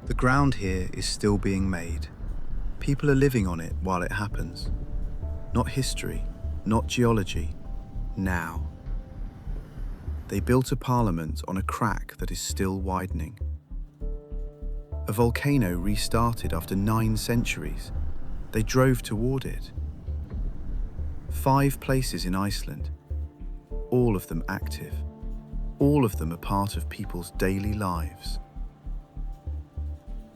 The ground here is still being made. People are living on it while it happens. Not history, not geology, now. They built a parliament on a crack that is still widening. A volcano restarted after 9 centuries. They drove toward it. 5 places in Iceland, all of them active. All of them a part of people's daily lives.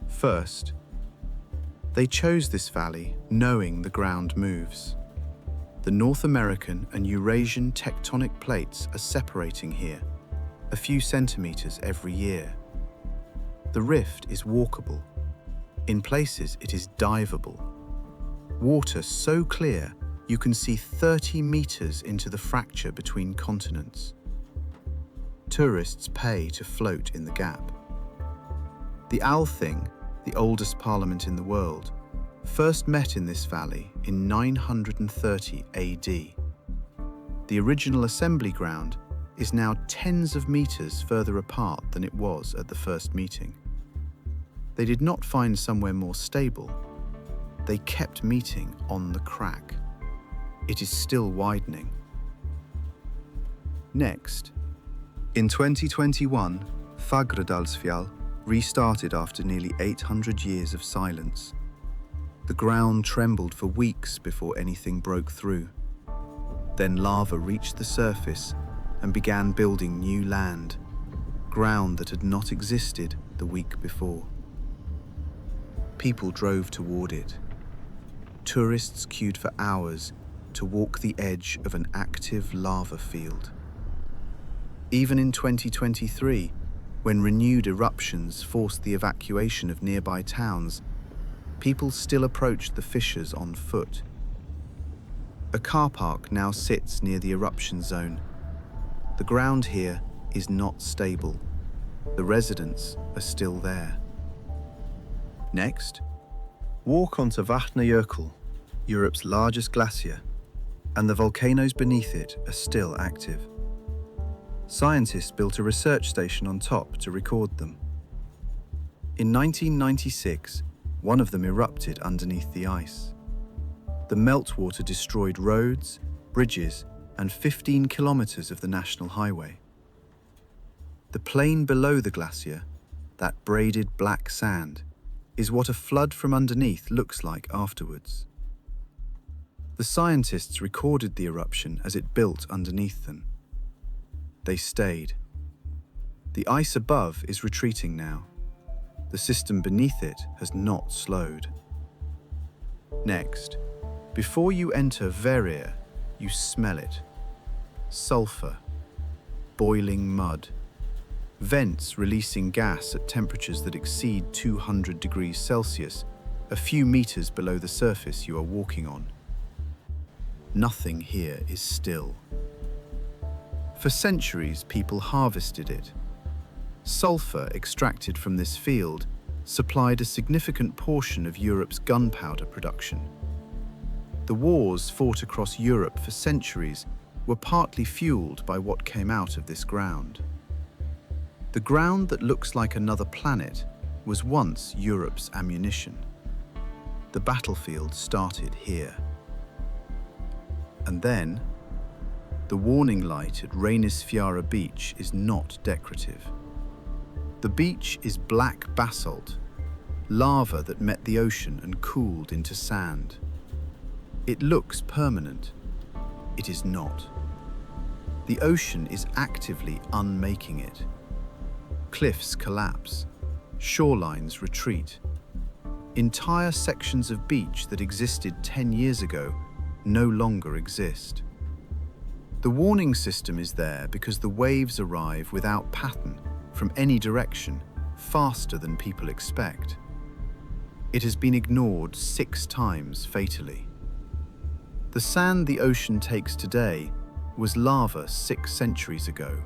First, they chose this valley knowing the ground moves. The North American and Eurasian tectonic plates are separating here, a few centimetres every year. The rift is walkable. In places it is diveable. Water so clear you can see 30 metres into the fracture between continents. Tourists pay to float in the gap. The Alþing, the oldest parliament in the world, first met in this valley in 930 AD. The original assembly ground is now tens of meters further apart than it was at the first meeting. They did not find somewhere more stable. They kept meeting on the crack. It is still widening. Next, in 2021, Fagradalsfjall restarted after nearly 800 years of silence. The ground trembled for weeks before anything broke through. Then lava reached the surface and began building new land, ground that had not existed the week before. People drove toward it. Tourists queued for hours to walk the edge of an active lava field. Even in 2023, when renewed eruptions forced the evacuation of nearby towns, people still approached the fissures on foot. A car park now sits near the eruption zone. The ground here is not stable. The residents are still there. Next, walk onto Vatnajökull, Europe's largest glacier, and the volcanoes beneath it are still active. Scientists built a research station on top to record them. In 1996, one of them erupted underneath the ice. The meltwater destroyed roads, bridges, and 15 kilometers of the national highway. The plain below the glacier, that braided black sand, is what a flood from underneath looks like afterwards. The scientists recorded the eruption as it built underneath them. They stayed. The ice above is retreating now. The system beneath it has not slowed. Next, before you enter Hverir, you smell it. Sulphur, boiling mud, vents releasing gas at temperatures that exceed 200 degrees Celsius, a few meters below the surface you are walking on. Nothing here is still. For centuries, people harvested it. Sulphur extracted from this field supplied a significant portion of Europe's gunpowder production. The wars fought across Europe for centuries were partly fueled by what came out of this ground. The ground that looks like another planet was once Europe's ammunition. The battlefield started here. And then, the warning light at Reynisfjara beach is not decorative. The beach is black basalt, lava that met the ocean and cooled into sand. It looks permanent. It is not. The ocean is actively unmaking it. Cliffs collapse. Shorelines retreat. Entire sections of beach that existed 10 years ago no longer exist. The warning system is there because the waves arrive without pattern from any direction, faster than people expect. It has been ignored 6 times fatally. The sand the ocean takes today was lava 6 centuries ago.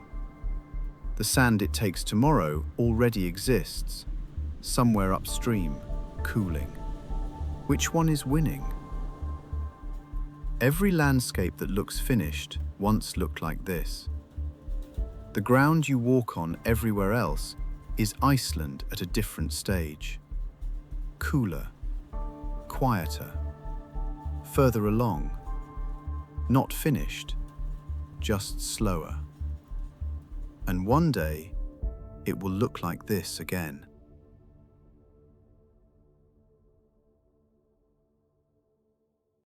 The sand it takes tomorrow already exists, somewhere upstream, cooling. Which one is winning? Every landscape that looks finished once looked like this. The ground you walk on everywhere else is Iceland at a different stage. Cooler, quieter, further along, not finished, just slower. And one day, it will look like this again.